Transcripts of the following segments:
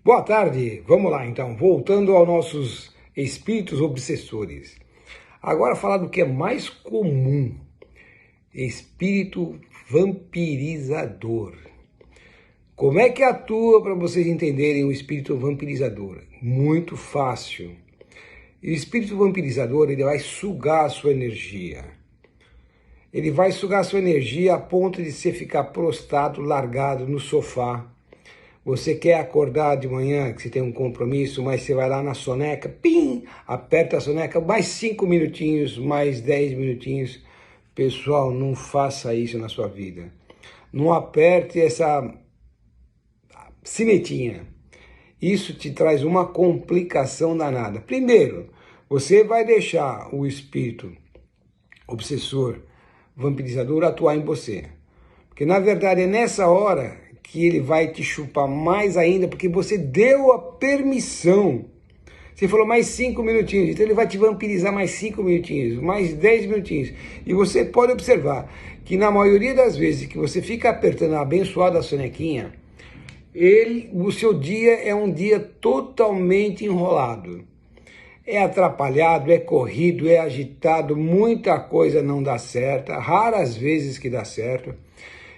Boa tarde, vamos lá então, voltando aos nossos espíritos obsessores. Agora falar do que é mais comum, espírito vampirizador. Como é que atua para vocês entenderem o espírito vampirizador? Muito fácil. O espírito vampirizador, ele vai sugar a sua energia. Ele vai sugar a sua energia a ponto de você ficar prostrado, largado no sofá. Você quer acordar de manhã, que você tem um compromisso, mas você vai lá na soneca, pim, aperta a soneca, mais 5 minutinhos, mais 10 minutinhos. Pessoal, não faça isso na sua vida. Não aperte essa sinetinha. Isso te traz uma complicação danada. Primeiro, você vai deixar o espírito obsessor, vampirizador atuar em você. Porque na verdade é nessa hora que ele vai te chupar mais ainda, porque você deu a permissão. Você falou mais 5 minutinhos, então ele vai te vampirizar mais 5 minutinhos, mais 10 minutinhos. E você pode observar que na maioria das vezes que você fica apertando a abençoada sonequinha, o seu dia é um dia totalmente enrolado. É atrapalhado, é corrido, é agitado, muita coisa não dá certo, raras vezes que dá certo.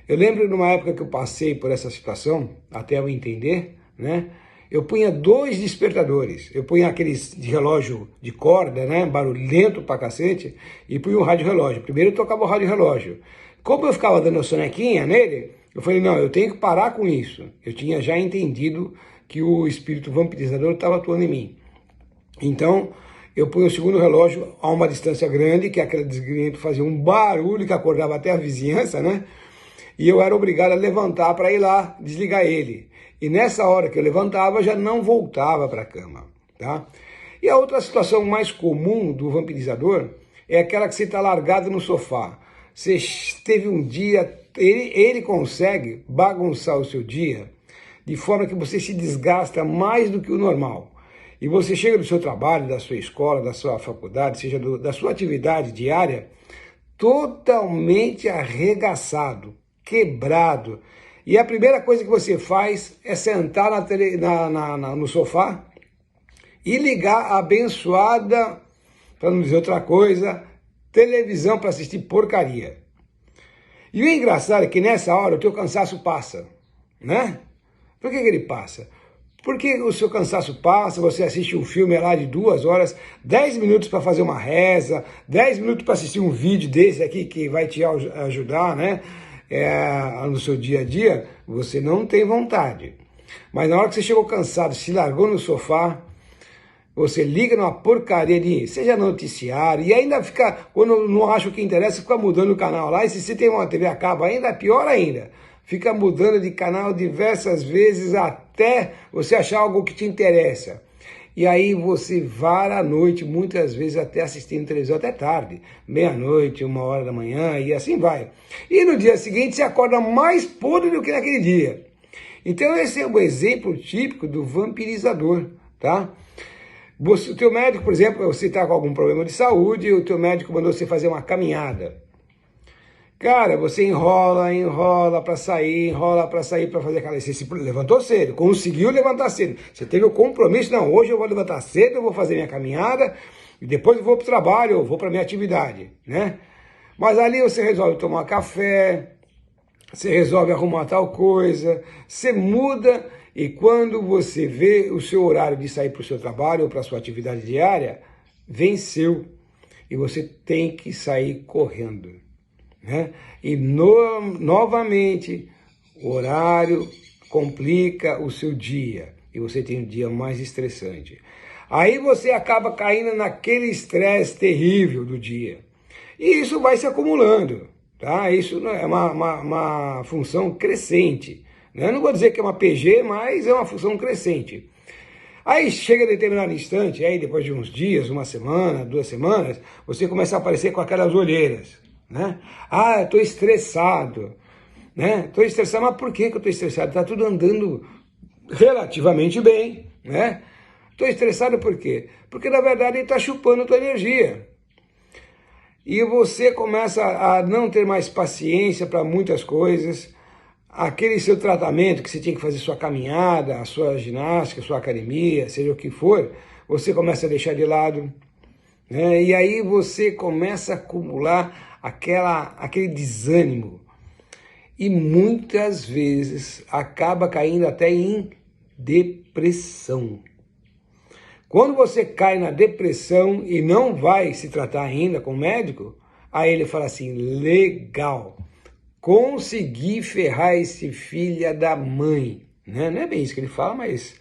Eu lembro numa época que eu passei por essa situação, até eu entender, né? Eu punha 2 despertadores. Eu punha aqueles de relógio de corda, né? Barulhento pra cacete, e punha o rádio relógio. Primeiro eu tocava o rádio relógio. Como eu ficava dando a sonequinha nele, eu falei, não, eu tenho que parar com isso. Eu tinha já entendido que o espírito vampirizador estava atuando em mim. Então, eu punha o segundo relógio a uma distância grande, que aquele desgramento fazia um barulho que acordava até a vizinhança, né? E eu era obrigado a levantar para ir lá desligar ele. E nessa hora que eu levantava, já não voltava para a cama, tá? E a outra situação mais comum do vampirizador é aquela que você está largado no sofá. Você teve um dia, ele consegue bagunçar o seu dia de forma que você se desgasta mais do que o normal. E você chega do seu trabalho, da sua escola, da sua faculdade, seja da sua atividade diária, totalmente arregaçado, quebrado. E a primeira coisa que você faz é sentar no sofá e ligar a abençoada, para não dizer outra coisa, televisão para assistir porcaria. E o engraçado é que nessa hora o teu cansaço passa, né? Por que ele passa? Porque o seu cansaço passa, você assiste um filme lá de 2 horas, 10 minutos para fazer uma reza, 10 minutos para assistir um vídeo desse aqui que vai te ajudar, né? No seu dia a dia, você não tem vontade. Mas na hora que você chegou cansado, se largou no sofá, você liga numa porcaria de, seja noticiário, e ainda fica, quando não acha o que interessa, fica mudando o canal lá, e se você tem uma TV a cabo ainda, é pior ainda. Fica mudando de canal diversas vezes até você achar algo que te interessa. E aí você vara a noite, muitas vezes até assistindo televisão até tarde, meia-noite, 1h da manhã, e assim vai. E no dia seguinte você acorda mais podre do que naquele dia. Então esse é o exemplo típico do vampirizador, tá? O teu médico, por exemplo, você está com algum problema de saúde, o teu médico mandou você fazer uma caminhada. Cara, você enrola para sair para fazer aquela... Você se levantou cedo, conseguiu levantar cedo. Você teve o compromisso, não, hoje eu vou levantar cedo, eu vou fazer minha caminhada, e depois eu vou para o trabalho, eu vou para minha atividade, né? Mas ali você resolve tomar café, você resolve arrumar tal coisa, você muda, e quando você vê o seu horário de sair para o seu trabalho ou para a sua atividade diária, venceu. E você tem que sair correndo. Né? E novamente o horário complica o seu dia e você tem um dia mais estressante. Aí você acaba caindo naquele estresse terrível do dia e isso vai se acumulando, tá? Isso é uma função crescente, né? Eu não vou dizer que é uma PG, mas é uma função crescente. Aí chega determinado instante, aí depois de uns dias, 1 semana, 2 semanas, você começa a aparecer com aquelas olheiras. Né? Ah, eu estou estressado, né? Estou estressado, mas por que eu estou estressado? Está tudo andando relativamente bem, né? Estou estressado por quê? Porque na verdade ele está chupando a tua energia. E você começa a não ter mais paciência para muitas coisas, aquele seu tratamento que você tinha que fazer sua caminhada, a sua ginástica, a sua academia, seja o que for, você começa a deixar de lado, né? E aí você começa a acumular aquele desânimo e muitas vezes acaba caindo até em depressão. Quando você cai na depressão e não vai se tratar ainda com o médico, aí ele fala assim, legal, consegui ferrar esse filho da mãe, né? Não é bem isso que ele fala, mas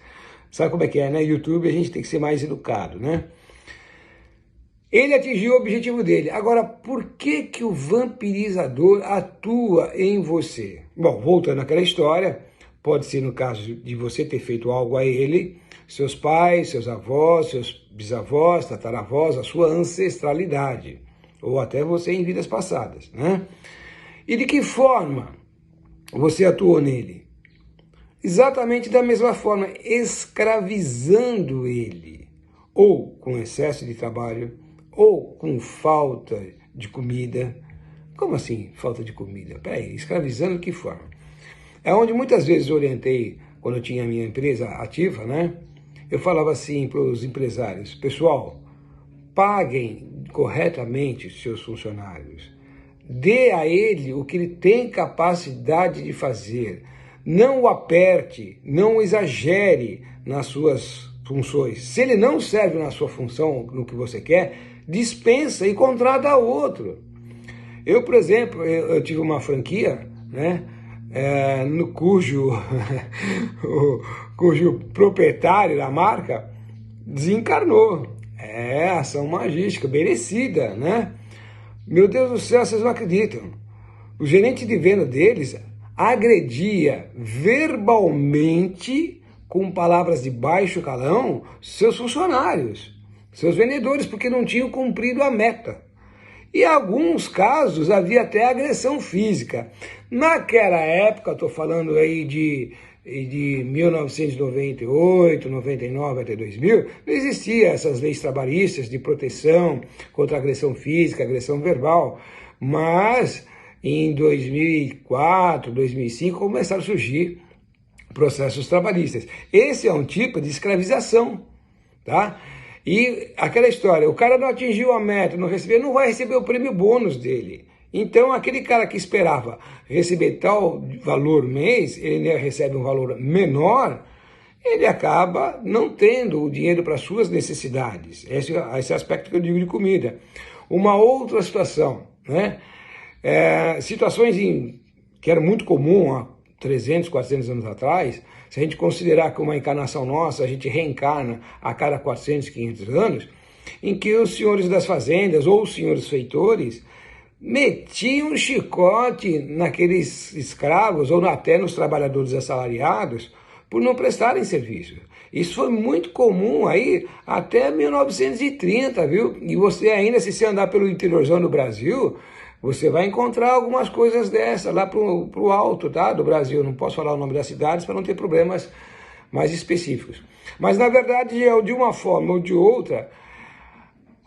sabe como é que é, né? YouTube a gente tem que ser mais educado, né? Ele atingiu o objetivo dele. Agora, por que que o vampirizador atua em você? Bom, voltando àquela história, pode ser no caso de você ter feito algo a ele, seus pais, seus avós, seus bisavós, tataravós, a sua ancestralidade, ou até você em vidas passadas, né? E de que forma você atuou nele? Exatamente da mesma forma, escravizando ele, ou com excesso de trabalho, ou com falta de comida. Como assim, falta de comida? Peraí, escravizando de que forma? É onde muitas vezes eu orientei, quando eu tinha a minha empresa ativa, né? Eu falava assim para os empresários, pessoal, paguem corretamente os seus funcionários. Dê a ele o que ele tem capacidade de fazer. Não o aperte, não o exagere nas suas funções. Se ele não serve na sua função, no que você quer, dispensa e contrata outro. Eu, por exemplo, eu tive uma franquia, né, cujo proprietário da marca desencarnou. É, ação magística, merecida, né? Meu Deus do céu, vocês não acreditam. O gerente de venda deles agredia verbalmente, com palavras de baixo calão, seus funcionários, seus vendedores, porque não tinham cumprido a meta. E em alguns casos havia até agressão física. Naquela época, estou falando aí de 1998, 99 até 2000, não existiam essas leis trabalhistas de proteção contra agressão física, agressão verbal, mas em 2004, 2005 começaram a surgir processos trabalhistas. Esse é um tipo de escravização, tá? E aquela história, o cara não atingiu a meta, não vai receber o prêmio bônus dele. Então, aquele cara que esperava receber tal valor mês, ele recebe um valor menor, ele acaba não tendo o dinheiro para suas necessidades. Esse é aspecto que eu digo de comida. Uma outra situação, né? Situações que era muito comum há 300, 400 anos atrás, se a gente considerar que uma encarnação nossa, a gente reencarna a cada 400, 500 anos, em que os senhores das fazendas ou os senhores feitores metiam um chicote naqueles escravos ou até nos trabalhadores assalariados por não prestarem serviço. Isso foi muito comum aí até 1930, viu? E você ainda, se você andar pelo interiorzão do Brasil, você vai encontrar algumas coisas dessas lá pro alto, tá? Do Brasil. Não posso falar o nome das cidades para não ter problemas mais específicos. Mas, na verdade, de uma forma ou de outra,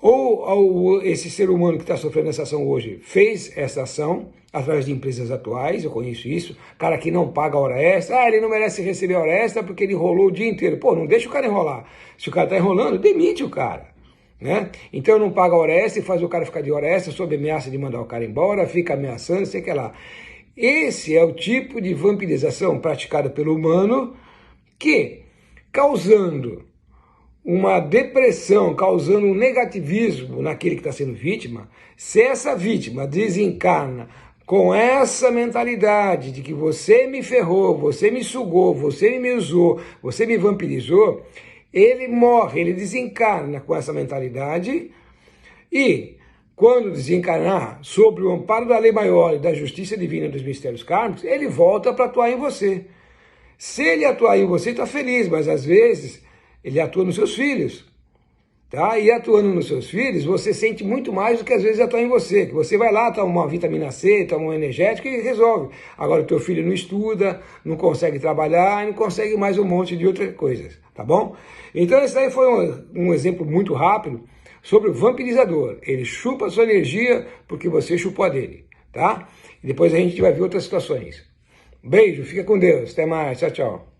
ou esse ser humano que está sofrendo essa ação hoje fez essa ação através de empresas atuais, eu conheço isso, cara que não paga hora extra, ele não merece receber hora extra porque ele enrolou o dia inteiro. Pô, não deixa o cara enrolar. Se o cara está enrolando, demite o cara. Né? Então não paga hora extra e faz o cara ficar de hora extra sob ameaça de mandar o cara embora, fica ameaçando, sei que lá. Esse é o tipo de vampirização praticada pelo humano que, causando uma depressão, causando um negativismo naquele que está sendo vítima, se essa vítima desencarna com essa mentalidade de que você me ferrou, você me sugou, você me usou, você me vampirizou, ele morre, ele desencarna com essa mentalidade e, quando desencarnar, sob o amparo da lei maior e da justiça divina dos mistérios kármicos, ele volta para atuar em você. Se ele atuar em você, está feliz, mas às vezes ele atua nos seus filhos. Tá? E atuando nos seus filhos, você sente muito mais do que às vezes atua em você. Que você vai lá, toma uma vitamina C, toma um energético e resolve. Agora o teu filho não estuda, não consegue trabalhar e não consegue mais um monte de outras coisas, tá bom? Então esse aí foi um exemplo muito rápido sobre o vampirizador. Ele chupa a sua energia porque você chupou a dele, tá? E depois a gente vai ver outras situações. Beijo, fica com Deus. Até mais. Tchau, tchau.